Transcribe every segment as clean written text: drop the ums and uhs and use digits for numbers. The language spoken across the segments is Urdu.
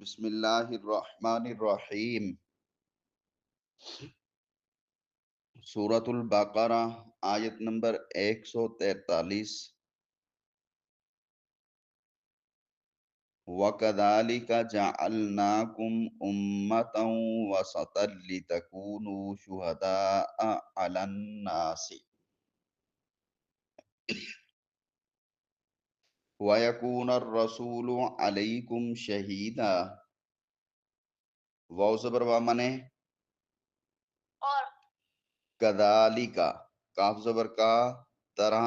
بسم اللہ الرحمن الرحیم۔ سورۃ البقرہ آیت نمبر 143۔ وَكَذَلِكَ جَعَلْنَاكُمْ أُمَّةً وَسَطًا لِتَكُونُوا شُهَدَاءَ عَلَى النَّاسِ وَيَكُونَ الرَّسُولُ عَلَيْكُمْ شَهِيدًا۔ واو زبر وا منے اور کذالک، کاف زبر کا طرح،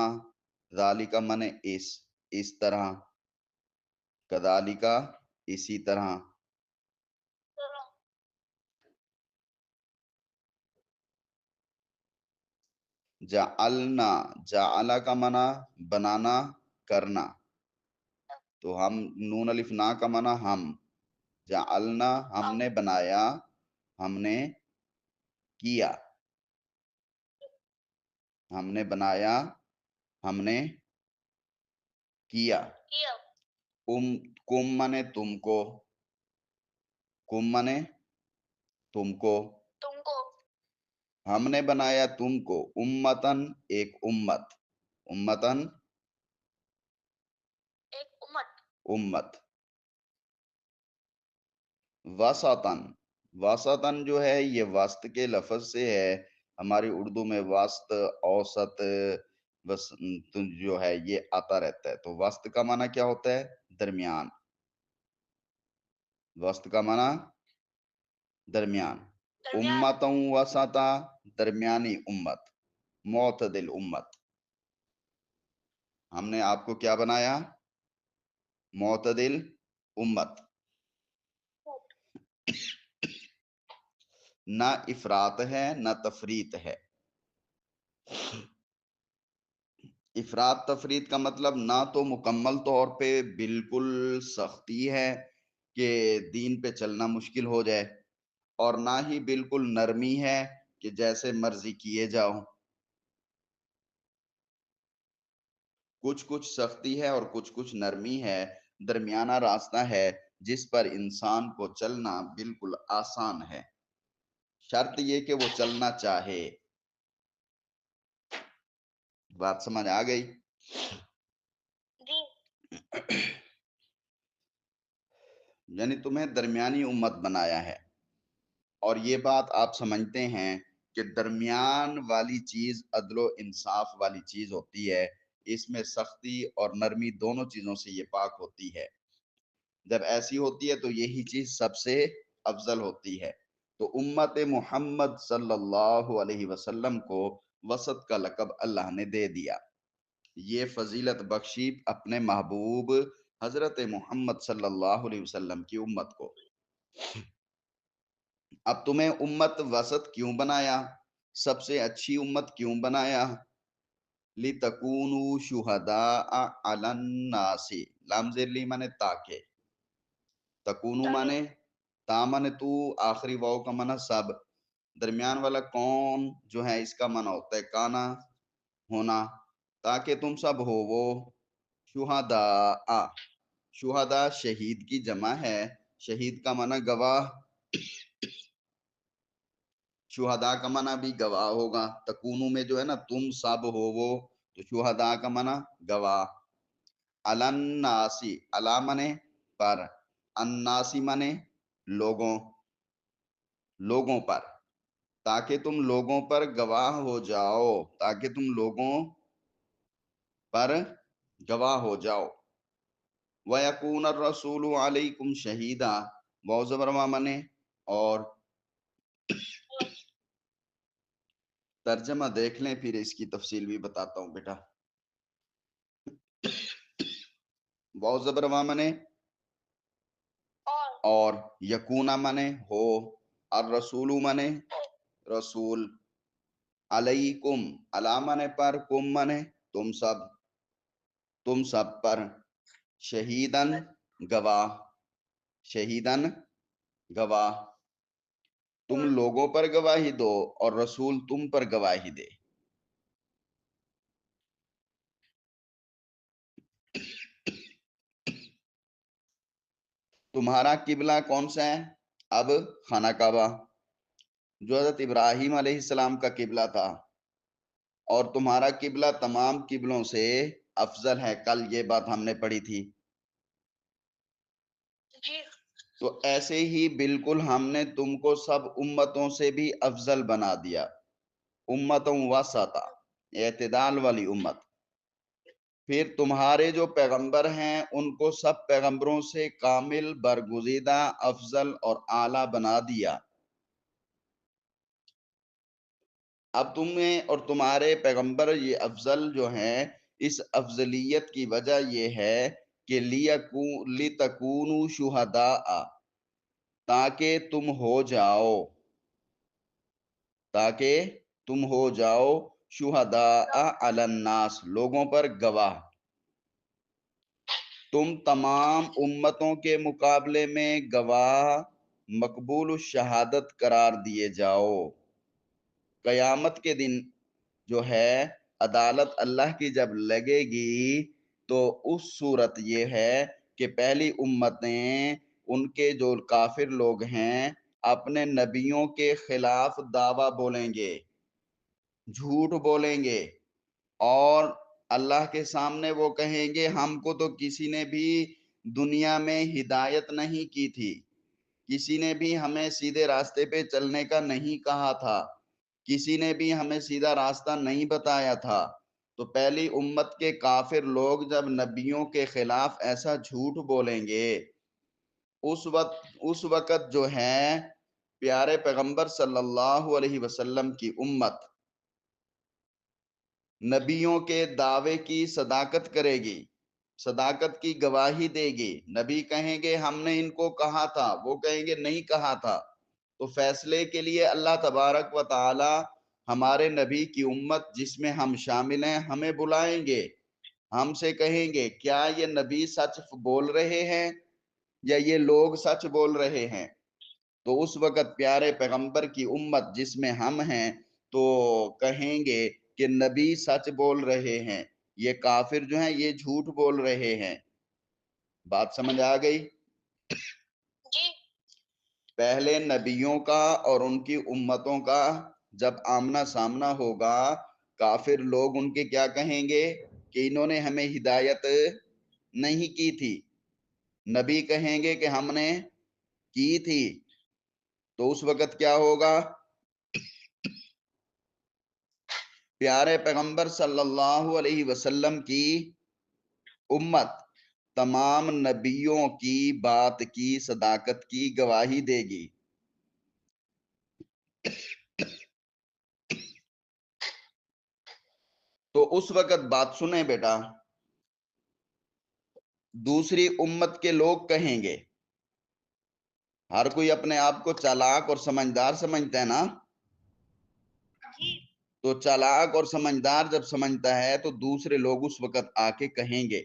ذالک منے اس طرح، کذالک اسی طرح، جعلنا، جعل کا معنی بنانا کرنا، تو ہم نون الف نا کا معنی ہم، جعلنا ہم نے بنایا، ہم نے کیا، ہم نے بنایا، ہم نے کیا، کیا کم منے تم کو، کم منے تم کو، تم کو ہم نے بنایا تم کو، امتن ایک امت، امتن ایک امت امت، وسطن، وسطن جو ہے یہ وسط کے لفظ سے ہے، ہماری اردو میں وسط، اوسط جو ہے یہ آتا رہتا ہے، تو وسط کا معنی کیا ہوتا ہے؟ درمیان، وسط کا معنی درمیان، امتوں وسطا درمیانی امت، معتدل امت، ہم نے آپ کو کیا بنایا؟ معتدل امت، نہ افراط ہے نہ تفریط ہے۔ افراط تفریط کا مطلب نہ تو مکمل طور پہ بالکل سختی ہے کہ دین پہ چلنا مشکل ہو جائے، اور نہ ہی بالکل نرمی ہے کہ جیسے مرضی کیے جاؤ، کچھ سختی ہے اور کچھ نرمی ہے، درمیانہ راستہ ہے جس پر انسان کو چلنا بالکل آسان ہے، شرط یہ کہ وہ چلنا چاہے۔ بات سمجھ آ گئی؟ جی یعنی تمہیں درمیانی امت بنایا ہے، اور یہ بات آپ سمجھتے ہیں کہ درمیان والی چیز عدل و انصاف والی چیز ہوتی ہے، اس میں سختی اور نرمی دونوں چیزوں سے یہ پاک ہوتی ہے، جب ایسی ہوتی ہے تو یہی چیز سب سے افضل ہوتی ہے۔ تو امت محمد صلی اللہ علیہ وسلم کو وسط کا لقب اللہ نے دے دیا، یہ فضیلت بخشی اپنے محبوب حضرت محمد صلی اللہ علیہ وسلم کی امت کو۔ اب تمہیں امت وسط کیوں بنایا؟ سب سے اچھی امت کیوں بنایا؟ لِتَكُونُوا شُهَدَاءَ عَلَى النَّاسِ، لام زیر لی مانے تاکہ، تکونو مانے تا مانے تو، آخری واو کا مانا سب، درمیان والا کون جو ہے اس کا مانا ہوتا ہے کانا، ہونا، تاکہ تم سب ہو وہ، شہداء، شہداء شہید کی جمع ہے، شہید کا مانا گواہ، شہداء کا مانا بھی گواہ ہوگا، تکونو میں جو ہے نا تم سب ہو وہ، تو شہداء کا مانا گواہ، علی الناسی، علی مانے پر، الناسی مانے لوگوں، لوگوں پر، تاکہ تم لوگوں پر گواہ ہو جاؤ، تاکہ تم لوگوں پر گواہ ہو جاؤ۔ وَيَكُونَ الرَّسُولُ عَلَيْكُمْ شَهِيدًا، واو زبر ما منے، اور ترجمہ دیکھ لیں پھر اس کی تفصیل بھی بتاتا ہوں بیٹا۔ واو زبر ما منے اور، یکونا منے ہو، الرسول منے رسول، علیکم، علی منے پر، کم منے تم سب پر، شہیدن گواہ، شہیدن گواہ، تم لوگوں پر گواہی دو اور رسول تم پر گواہی دے۔ تمہارا قبلہ کون سا ہے؟ اب خانہ کعبہ جو حضرت ابراہیم علیہ السلام کا قبلہ تھا، اور تمہارا قبلہ تمام قبلوں سے افضل ہے، کل یہ بات ہم نے پڑھی تھی۔ جی تو ایسے ہی بالکل ہم نے تم کو سب امتوں سے بھی افضل بنا دیا، امتوں وسطا، اعتدال والی امت۔ پھر تمہارے جو پیغمبر ہیں ان کو سب پیغمبروں سے کامل، برگزیدہ، افضل اور اعلیٰ بنا دیا۔ اب تمہیں اور تمہارے پیغمبر یہ افضل جو ہیں، اس افضلیت کی وجہ یہ ہے کہ لِتَكُونُوا شُهَدَاءَ، تاکہ تم ہو جاؤ شہداء علی الناس، لوگوں پر گواہ۔ تم تمام امتوں کے مقابلے میں گواہ، مقبول الشہادت قرار دیے جاؤ۔ قیامت کے دن جو ہے عدالت اللہ کی جب لگے گی تو اس صورت یہ ہے کہ پہلی امتیں، ان کے جو کافر لوگ ہیں، اپنے نبیوں کے خلاف دعویٰ بولیں گے، جھوٹ بولیں گے، اور اللہ کے سامنے وہ کہیں گے ہم کو تو کسی نے بھی دنیا میں ہدایت نہیں کی تھی، کسی نے بھی ہمیں سیدھے راستے پہ چلنے کا نہیں کہا تھا، کسی نے بھی ہمیں سیدھا راستہ نہیں بتایا تھا۔ تو پہلی امت کے کافر لوگ جب نبیوں کے خلاف ایسا جھوٹ بولیں گے، اس وقت جو ہے پیارے پیغمبر صلی اللہ علیہ وسلم کی امت نبیوں کے دعوے کی صداقت کرے گی، صداقت کی گواہی دے گی۔ نبی کہیں گے ہم نے ان کو کہا تھا، وہ کہیں گے نہیں کہا تھا۔ تو فیصلے کے لیے اللہ تبارک و تعالی ہمارے نبی کی امت جس میں ہم شامل ہیں ہمیں بلائیں گے، ہم سے کہیں گے کیا یہ نبی سچ بول رہے ہیں یا یہ لوگ سچ بول رہے ہیں؟ تو اس وقت پیارے پیغمبر کی امت جس میں ہم ہیں تو کہیں گے کہ نبی سچ بول رہے ہیں، یہ کافر جو ہیں یہ جھوٹ بول رہے ہیں۔ بات سمجھ آ گئی؟ جی پہلے نبیوں کا اور ان کی امتوں کا جب آمنا سامنا ہوگا، کافر لوگ ان کے کیا کہیں گے کہ انہوں نے ہمیں ہدایت نہیں کی تھی، نبی کہیں گے کہ ہم نے کی تھی۔ تو اس وقت کیا ہوگا؟ پیارے پیغمبر صلی اللہ علیہ وسلم کی امت تمام نبیوں کی بات کی صداقت کی گواہی دے گی۔ تو اس وقت بات سنیں بیٹا، دوسری امت کے لوگ کہیں گے، ہر کوئی اپنے آپ کو چالاک اور سمجھدار سمجھتا ہے نا، جی تو چالاک اور سمجھدار جب سمجھتا ہے تو دوسرے لوگ اس وقت آ کے کہیں گے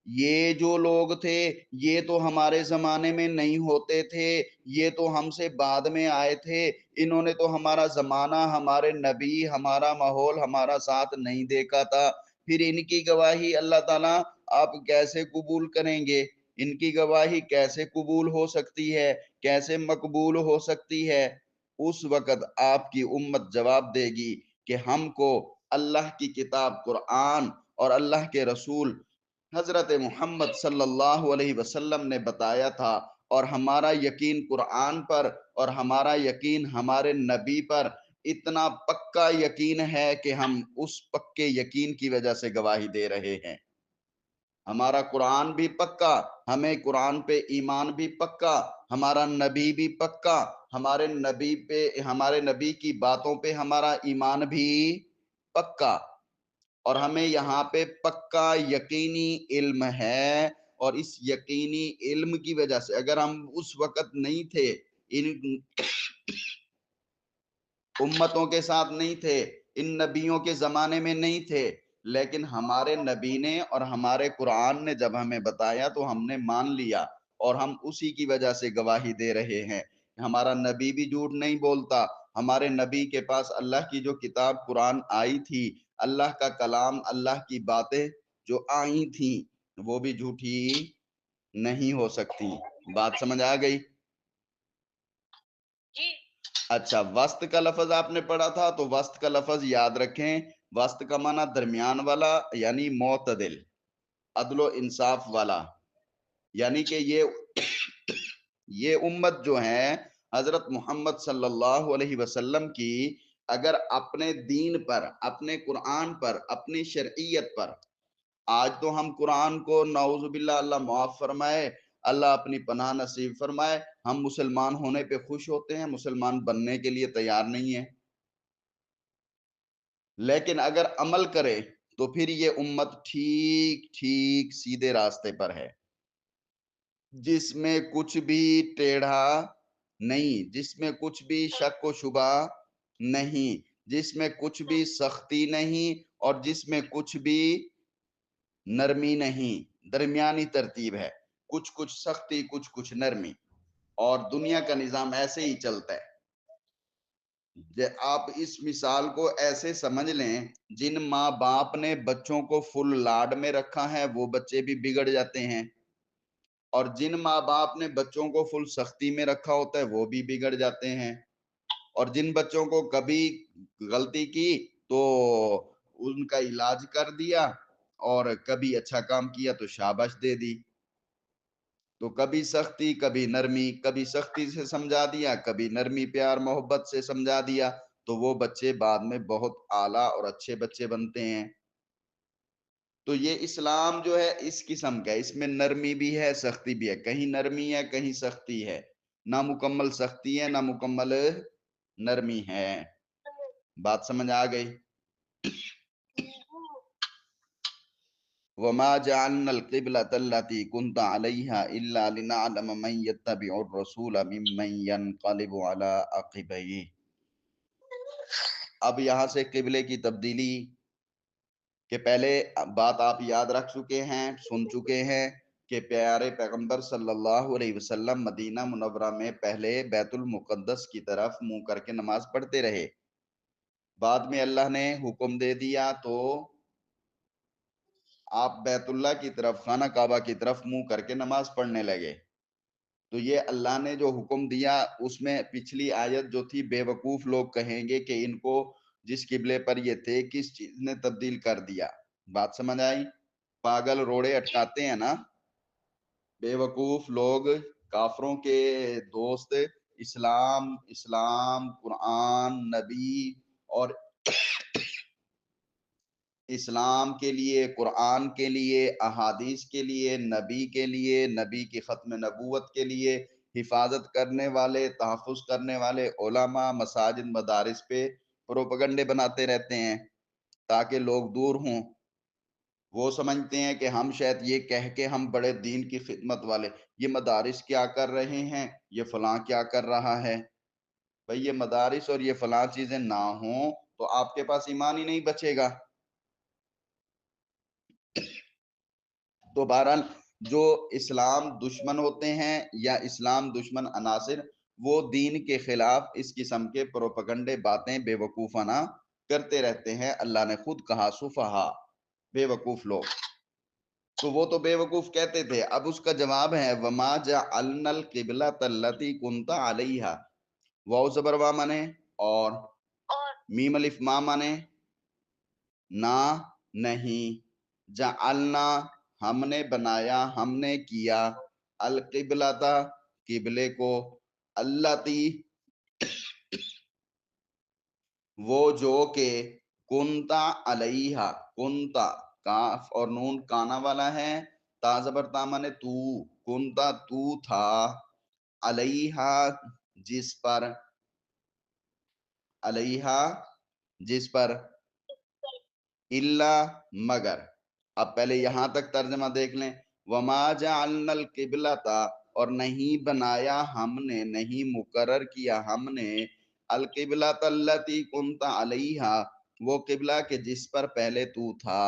یہ جو لوگ تھے یہ تو ہمارے زمانے میں نہیں ہوتے تھے، یہ تو ہم سے بعد میں آئے تھے، انہوں نے تو ہمارا زمانہ، ہمارے نبی، ہمارا ماحول، ہمارا ساتھ نہیں دیکھا تھا، پھر ان کی گواہی اللہ تعالیٰ آپ کیسے قبول کریں گے؟ ان کی گواہی کیسے قبول ہو سکتی ہے، کیسے مقبول ہو سکتی ہے؟ اس وقت آپ کی امت جواب دے گی کہ ہم کو اللہ کی کتاب قرآن اور اللہ کے رسول حضرت محمد صلی اللہ علیہ وسلم نے بتایا تھا، اور ہمارا یقین قرآن پر اور ہمارا یقین ہمارے نبی پر اتنا پکا یقین ہے کہ ہم اس پکے یقین کی وجہ سے گواہی دے رہے ہیں۔ ہمارا قرآن بھی پکا، ہمیں قرآن پہ ایمان بھی پکا، ہمارا نبی بھی پکا، ہمارے نبی کی باتوں پہ ہمارا ایمان بھی پکا، اور ہمیں یہاں پہ پکا یقینی علم ہے۔ اور اس یقینی علم کی وجہ سے اگر ہم اس وقت نہیں تھے، ان امتوں کے ساتھ نہیں تھے، ان نبیوں کے زمانے میں نہیں تھے، لیکن ہمارے نبی نے اور ہمارے قرآن نے جب ہمیں بتایا تو ہم نے مان لیا، اور ہم اسی کی وجہ سے گواہی دے رہے ہیں۔ ہمارا نبی بھی جھوٹ نہیں بولتا، ہمارے نبی کے پاس اللہ کی جو کتاب قرآن آئی تھی، اللہ کا کلام، اللہ کی باتیں جو آئی تھیں وہ بھی جھوٹی نہیں ہو سکتی. بات سمجھ آ گئی؟ جی اچھا، وسط کا لفظ آپ نے پڑھا تھا تو وسط کا لفظ یاد رکھیں. وسط کا معنی درمیان والا یعنی معتدل، عدل و انصاف والا. یعنی کہ یہ امت جو ہے حضرت محمد صلی اللہ علیہ وسلم کی، اگر اپنے دین پر، اپنے قرآن پر، اپنی شرعیت پر، آج تو ہم قرآن کو نعوذ باللہ اللہ معاف فرمائے، اللہ اپنی پناہ نصیب فرمائے، ہم مسلمان ہونے پہ خوش ہوتے ہیں، مسلمان بننے کے لیے تیار نہیں ہیں. لیکن اگر عمل کرے تو پھر یہ امت ٹھیک ٹھیک سیدھے راستے پر ہے، جس میں کچھ بھی ٹیڑھا نہیں، جس میں کچھ بھی شک و شبہ نہیں، جس میں کچھ بھی سختی نہیں، اور جس میں کچھ بھی نرمی نہیں. درمیانی ترتیب ہے، کچھ کچھ سختی، کچھ کچھ نرمی. اور دنیا کا نظام ایسے ہی چلتا ہے. آپ اس مثال کو ایسے سمجھ لیں، جن ماں باپ نے بچوں کو فل لاڈ میں رکھا ہے وہ بچے بھی بگڑ جاتے ہیں، اور جن ماں باپ نے بچوں کو فل سختی میں رکھا ہوتا ہے وہ بھی بگڑ جاتے ہیں. اور جن بچوں کو کبھی غلطی کی تو ان کا علاج کر دیا، اور کبھی اچھا کام کیا تو شاباش دے دی. تو کبھی سختی، کبھی نرمی، کبھی سختی سے سمجھا دیا، کبھی نرمی پیار محبت سے سمجھا دیا، تو وہ بچے بعد میں بہت اعلیٰ اور اچھے بچے بنتے ہیں. تو یہ اسلام جو ہے اس قسم کا ہے، اس میں نرمی بھی ہے، سختی بھی ہے. کہیں نرمی ہے، کہیں سختی ہے، نہ مکمل سختی ہے، نہ مکمل نرمی ہے. بات سمجھ آ گئی؟ وما جعلنا القبلة التي كنت عليها إلا لنعلم من يتبع الرسول ممن ينقلب على عقبيه. اب یہاں سے قبلے کی تبدیلی کہ پہلے بات آپ یاد رکھ چکے ہیں، سن چکے ہیں کہ پیارے پیغمبر صلی اللہ علیہ وسلم مدینہ منورہ میں پہلے بیت المقدس کی طرف منہ کر کے نماز پڑھتے رہے. بعد میں اللہ نے حکم دے دیا تو آپ بیت اللہ کی طرف، خانہ کعبہ کی طرف منہ کر کے نماز پڑھنے لگے. تو یہ اللہ نے جو حکم دیا اس میں پچھلی آیت جو تھی، بے وقوف لوگ کہیں گے کہ ان کو جس قبلے پر یہ تھے کس چیز نے تبدیل کر دیا. بات سمجھ آئی؟ پاگل روڑے اٹکاتے ہیں نا بے وقوف لوگ، کافروں کے دوست. اسلام، اسلام، قرآن، نبی، اور اسلام کے لیے، قرآن کے لیے، احادیث کے لیے، نبی کے لیے، نبی کی ختم نبوت کے لیے حفاظت کرنے والے، تحفظ کرنے والے علماء مساجد مدارس پہ پروپگنڈے بناتے رہتے ہیں تاکہ لوگ دور ہوں. وہ سمجھتے ہیں کہ ہم شاید یہ کہہ کے ہم بڑے دین کی خدمت والے، یہ مدارس کیا کر رہے ہیں، یہ فلاں کیا کر رہا ہے. بھئی یہ مدارس اور یہ فلاں چیزیں نہ ہوں تو آپ کے پاس ایمان ہی نہیں بچے گا. تو بہرحال جو اسلام دشمن ہوتے ہیں یا اسلام دشمن عناصر، وہ دین کے خلاف اس قسم کے پروپگنڈے، باتیں بے وقوفانہ کرتے رہتے ہیں. اللہ نے خود کہا سفہا، بے وقوف لوگ. تو وہ تو بے وقوف کہتے تھے. اب اس کا جواب ہے وما جعلنا القبلۃ التی کنت علیہا. واو زبر وا مانے اور اور میم الف ما مانے نہ، نہیں. جعلنا ہم نے بنایا، ہم نے کیا، القبلۃ قبلے کو، التی وہ جو کہ کنتا علیہا، کنتا کاف اور نون کانا والا ہے، تا زبر تا مانے تو، کنتا تو تھا، علیہا جس پر، علیہا جس پر، الا مگر. اب پہلے یہاں تک ترجمہ دیکھ لیں. وما جعلنا القبلۃ، اور نہیں بنایا ہم نے، نہیں مقرر کیا ہم نے، القبلۃ التی کنت علیہا وہ قبلہ کہ جس پر پہلے تو تھا،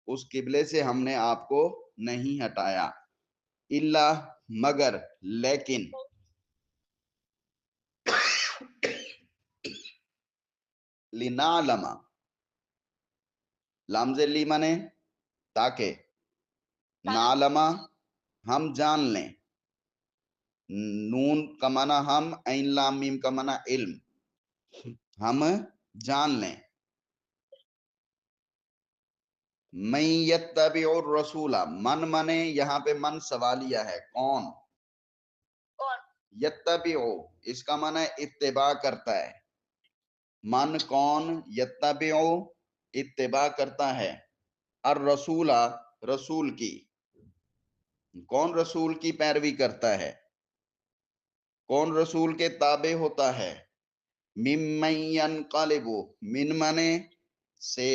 اس قبلے سے ہم نے آپ کو نہیں ہٹایا. الا مگر، لیکن، لنعلم، لام ذلی مانے تاکہ، نعلم ہم جان لیں. نون کا معنی ہم، عین لام میم کا معنی علم. ہم جان لیں. من یتبع الرسول، من منے یہاں پہ من سوالیہ ہے، کون؟ کون؟ یتبع، اس کا معنی اتباع کرتا ہے. من کون؟ یتبع، اتباع کرتا ہے. الرسول، رسول کی. کون رسول کی پیروی کرتا ہے؟ کون رسول کے تابع ہوتا ہے؟ ممن ینقلب، من منے سے،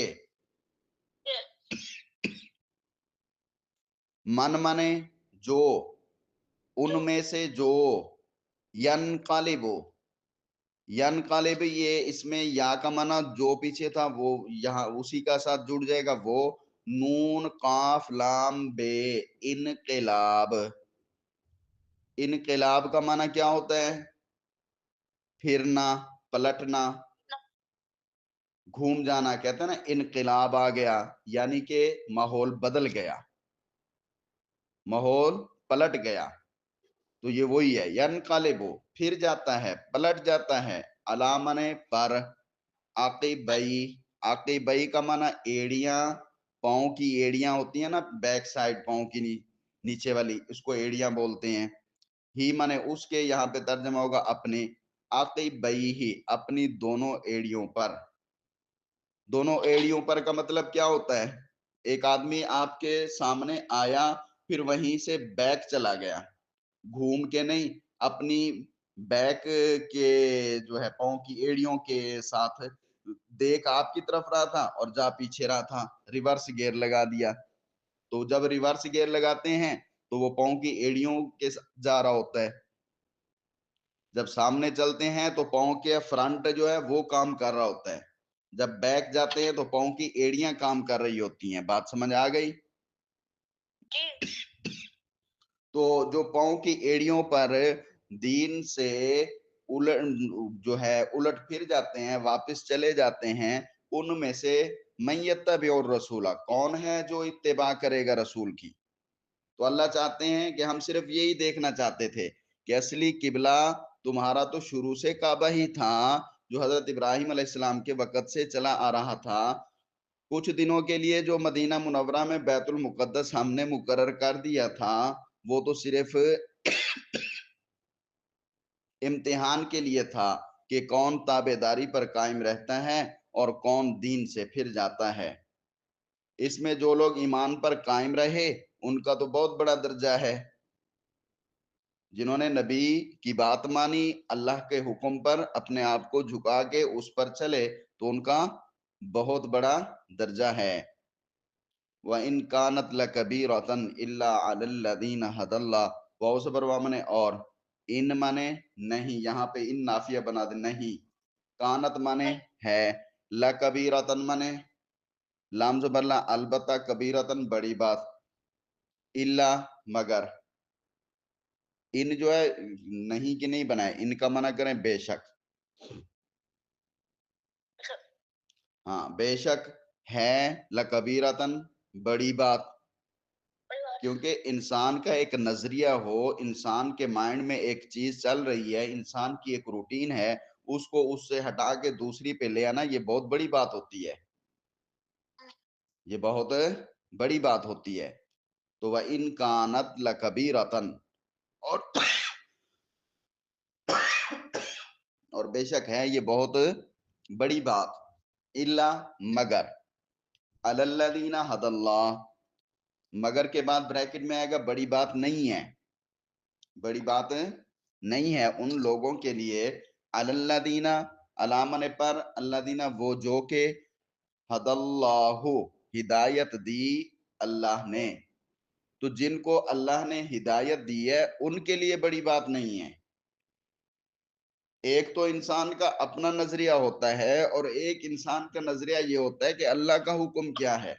من منے جو، ان میں سے جو. ینقلب، ینقلب یہ اس میں یا کا معنی جو پیچھے تھا وہ یہاں اسی کا ساتھ جڑ جائے گا، وہ نون قاف لام بے، انقلاب. انقلاب کا معنی کیا ہوتا ہے؟ پھرنا، پلٹنا، گھوم جانا. کہتے ہیں نا انقلاب آ گیا، یعنی کہ ماحول بدل گیا، ماحول پلٹ گیا. تو یہ وہی ہے ینقلب، پھر جاتا ہے، پلٹ جاتا ہے. علامنے پر. عقبئی، عقبئی کا معنی ایڑیاں، پاؤں کی ایڑیاں ہوتی ہیں نا بیک سائڈ پاؤں کی نیچے والی، اس کو ایڑیاں بولتے ہیں. ہی مانے اس کے، یہاں پہ ترجمہ ہوگا اپنے. عقبئی ہی، اپنی دونوں ایڑیوں پر. دونوں ایڑیوں پر کا مطلب کیا ہوتا ہے؟ ایک آدمی آپ کے سامنے آیا پھر وہیں سے بیک چلا گیا، گھوم کے نہیں، اپنی بیک کے جو ہے پاؤں کی ایڑیوں کے ساتھ دیکھ آپ کی طرف رہا تھا اور جا پیچھے رہا تھا، ریورس گیئر لگا دیا. تو جب ریورس گیئر لگاتے ہیں تو وہ پاؤں کی ایڑیوں کے جا رہا ہوتا ہے. جب سامنے چلتے ہیں تو پاؤں کے فرنٹ جو ہے وہ کام کر رہا ہوتا ہے. جب بیک جاتے ہیں تو پاؤں کی ایڑیاں کام کر رہی ہوتی ہیں. بات سمجھ آ گئی؟ تو جو پاؤں کی ایڑیوں پر دین سے جو ہے الٹ پھر جاتے ہیں، واپس چلے جاتے ہیں، ان میں سے من یتبع الرسول، کون ہے جو اتباع کرے گا رسول کی. تو اللہ چاہتے ہیں کہ ہم صرف یہی دیکھنا چاہتے تھے کہ اصلی قبلہ تمہارا تو شروع سے کعبہ ہی تھا، جو حضرت ابراہیم علیہ السلام کے وقت سے چلا آ رہا تھا. کچھ دنوں کے لیے جو مدینہ منورہ میں بیت المقدس ہم نے مقرر کر دیا تھا، وہ تو صرف امتحان کے لیے تھا کہ کون تابع داری پر قائم رہتا ہے اور کون دین سے پھر جاتا ہے. اس میں جو لوگ ایمان پر قائم رہے ان کا تو بہت بڑا درجہ ہے. جنہوں نے نبی کی بات مانی، اللہ کے حکم پر اپنے آپ کو جھکا کے اس پر چلے، تو ان کا بہت بڑا درجہ ہے. وَإِن كَانَتْ لَكَبِيرَةً إِلَّا عَلَى الَّذِينَ هَدَى اللَّهُ. واو سے بروا منے اور، ان منے نہیں، یہاں پہ ان نافیہ بنا دے نہیں. کانت منے ہے، لَكَبِيرَةً منے لام زبر لا، البتہ، کبیرتن بڑی بات، الا مگر. ان جو ہے نہیں کہ نہیں بنائے، ان کا منع کریں بے شک. ہاں بے شک ہے، لکبیرتن بڑی بات. کیونکہ انسان کا ایک نظریہ ہو، انسان کے مائنڈ میں ایک چیز چل رہی ہے، انسان کی ایک روٹین ہے، اس کو اس سے ہٹا کے دوسری پہ لے آنا، یہ بہت بڑی بات ہوتی ہے. یہ بہت بڑی بات ہوتی ہے. تو وَإِن كَانَتْ لَكَبِيرَةً، اور بے شک ہے یہ بہت بڑی بات. الا مگر، عَلَى الَّذِينَ هَدَى اللَّهُ، مگر کے بعد بریکٹ میں آئے گا بڑی بات نہیں ہے، بڑی بات نہیں ہے ان لوگوں کے لیے. عَلَى الَّذِينَ، علامن پر، الَّذِينَ وہ جو کہ، هَدَى اللَّهُ ہدایت دی اللہ نے. تو جن کو اللہ نے ہدایت دی ہے ان کے لیے بڑی بات نہیں ہے. ایک تو انسان کا اپنا نظریہ ہوتا ہے اور ایک انسان کا نظریہ یہ ہوتا ہے کہ اللہ کا حکم کیا ہے.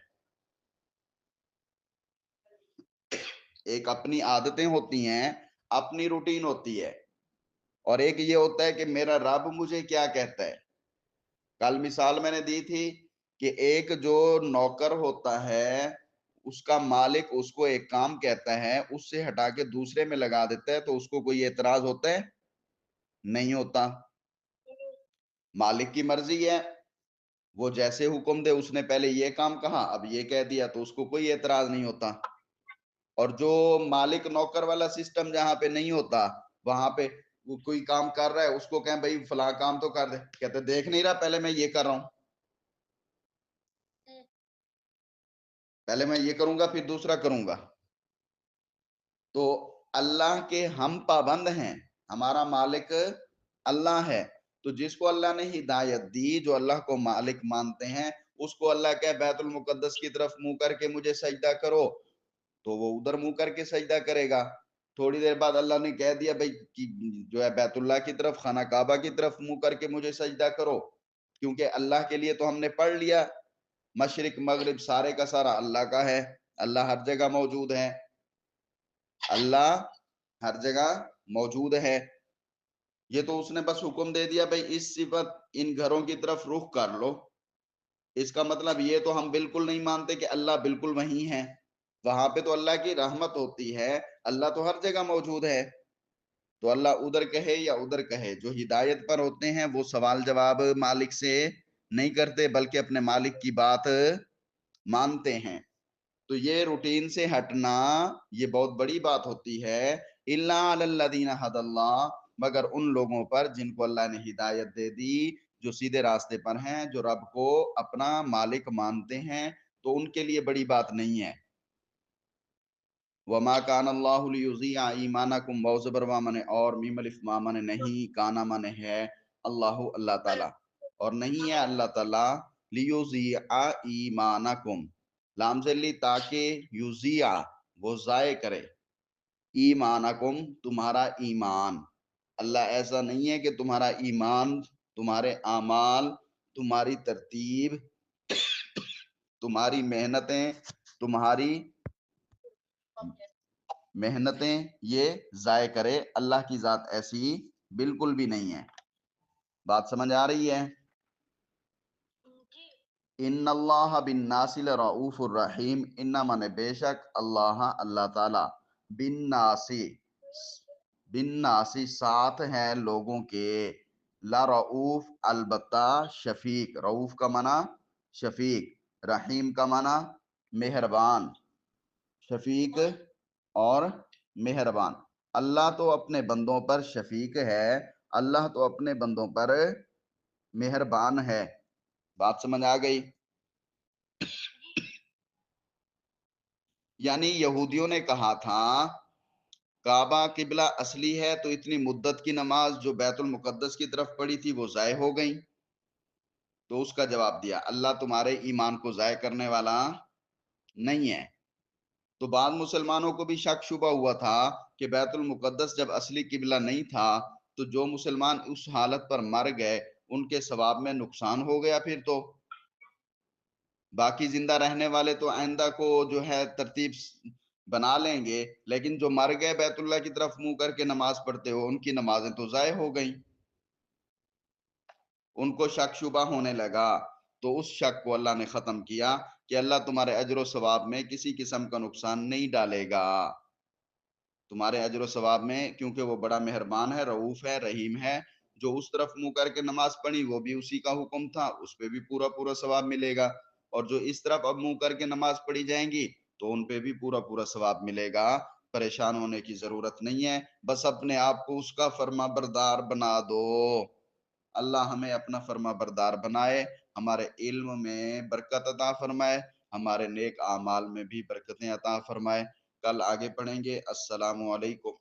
ایک اپنی عادتیں ہوتی ہیں، اپنی روٹین ہوتی ہے، اور ایک یہ ہوتا ہے کہ میرا رب مجھے کیا کہتا ہے. کل مثال میں نے دی تھی کہ ایک جو نوکر ہوتا ہے اس کا مالک اس کو ایک کام کہتا ہے، اس سے ہٹا کے دوسرے میں لگا دیتا ہے تو اس کو کوئی اعتراض ہوتا ہے؟ نہیں ہوتا۔ مالک کی مرضی ہے، وہ جیسے حکم دے، اس نے پہلے یہ کام کہا اب یہ کہہ دیا تو اس کو کوئی اعتراض نہیں ہوتا۔ اور جو مالک نوکر والا سسٹم جہاں پہ نہیں ہوتا، وہاں پہ وہ کوئی کام کر رہا ہے، اس کو کہیں بھائی فلاں کام تو کر دے، کہتے دیکھ نہیں رہا پہلے میں یہ کر رہا ہوں، پہلے میں یہ کروں گا پھر دوسرا کروں گا۔ تو اللہ کے ہم پابند ہیں، ہمارا مالک اللہ ہے، تو جس کو اللہ نے ہدایت دی، جو اللہ کو مالک مانتے ہیں، اس کو اللہ کہ بیت المقدس کی طرف منہ کر کے مجھے سجدہ کرو، تو وہ ادھر منہ کر کے سجدہ کرے گا۔ تھوڑی دیر بعد اللہ نے کہہ دیا بھائی جو ہے بیت اللہ کی طرف، خانہ کعبہ کی طرف منہ کر کے مجھے سجدہ کرو، کیونکہ اللہ کے لیے تو ہم نے پڑھ لیا مشرق مغرب سارے کا سارا اللہ کا ہے، اللہ ہر جگہ موجود ہے، اللہ ہر جگہ موجود ہے۔ یہ تو اس نے بس حکم دے دیا بھائی اس صفت ان گھروں کی طرف رخ کر لو، اس کا مطلب یہ تو ہم بالکل نہیں مانتے کہ اللہ بالکل وہیں ہے، وہاں پہ تو اللہ کی رحمت ہوتی ہے، اللہ تو ہر جگہ موجود ہے۔ تو اللہ ادھر کہے یا ادھر کہے، جو ہدایت پر ہوتے ہیں وہ سوال جواب مالک سے نہیں کرتے بلکہ اپنے مالک کی بات مانتے ہیں۔ تو یہ روٹین سے ہٹنا یہ بہت بڑی بات ہوتی ہے۔ اِلَّا عَلَى الَّذِينَ هَدَى اللَّهُ، مگر ان لوگوں پر جن کو اللہ نے ہدایت دے دی، جو سیدھے راستے پر ہیں، جو رب کو اپنا مالک مانتے ہیں، تو ان کے لیے بڑی بات نہیں ہے۔ وَمَا كَانَ اللَّهُ لِيُضِيعَ إِيمَانَكُمْ، واو زبر وا مانے اور میم الف ما مانے نہیں، کانا مانے ہے، اللہ اللہ تعالیٰ، اور نہیں ہے اللہ تعالیٰ لِيُضِيعَ إِيمَانَكُمْ، لام سے لی تاکہ یضیع وہ ضائع کرے، ایمانکم تمہارا ایمان، اللہ ایسا نہیں ہے کہ تمہارا ایمان، تمہارے اعمال، تمہاری ترتیب، تمہاری محنتیں یہ ضائع کرے، اللہ کی ذات ایسی بالکل بھی نہیں ہے۔ بات سمجھ آ رہی ہے؟ ان اللہ بالناس لرؤوف الرحیم، ان من بے شک اللہ اللہ تعالی بالناس ساتھ ہے لوگوں کے، لرؤوف البتہ شفیق، رؤوف کا معنی شفیق، رحیم کا معنی مہربان، شفیق اور مہربان۔ اللہ تو اپنے بندوں پر شفیق ہے، اللہ تو اپنے بندوں پر مہربان ہے۔ بات سمجھ آ گئی؟ یعنی یہودیوں نے کہا تھا کعبہ قبلہ اصلی ہے تو اتنی مدت کی نماز جو بیت المقدس کی طرف پڑی تھی وہ ضائع ہو گئی، تو اس کا جواب دیا اللہ تمہارے ایمان کو ضائع کرنے والا نہیں ہے۔ تو بعض مسلمانوں کو بھی شک شبہ ہوا تھا کہ بیت المقدس جب اصلی قبلہ نہیں تھا تو جو مسلمان اس حالت پر مر گئے ان کے ثواب میں نقصان ہو گیا، پھر تو باقی زندہ رہنے والے تو آئندہ کو جو ہے ترتیب بنا لیں گے، لیکن جو مر گئے بیت اللہ کی طرف منہ کر کے نماز پڑھتے ہو ان کی نمازیں تو ضائع ہو گئیں۔ ان کو شک شبہ ہونے لگا تو اس شک کو اللہ نے ختم کیا کہ اللہ تمہارے اجر و ثواب میں کسی قسم کا نقصان نہیں ڈالے گا، تمہارے اجر و ثواب میں، کیونکہ وہ بڑا مہربان ہے، رؤوف ہے، رحیم ہے۔ جو اس طرف منہ کر کے نماز پڑھی وہ بھی اسی کا حکم تھا، اس پہ بھی پورا پورا ثواب ملے گا، اور جو اس طرف اب منہ کر کے نماز پڑھی جائیں گی تو ان پہ بھی پورا پورا ثواب ملے گا۔ پریشان ہونے کی ضرورت نہیں ہے، بس اپنے آپ کو اس کا فرما بردار بنا دو۔ اللہ ہمیں اپنا فرما بردار بنائے، ہمارے علم میں برکت عطا فرمائے، ہمارے نیک اعمال میں بھی برکتیں عطا فرمائے۔ کل آگے پڑھیں گے۔ السلام علیکم۔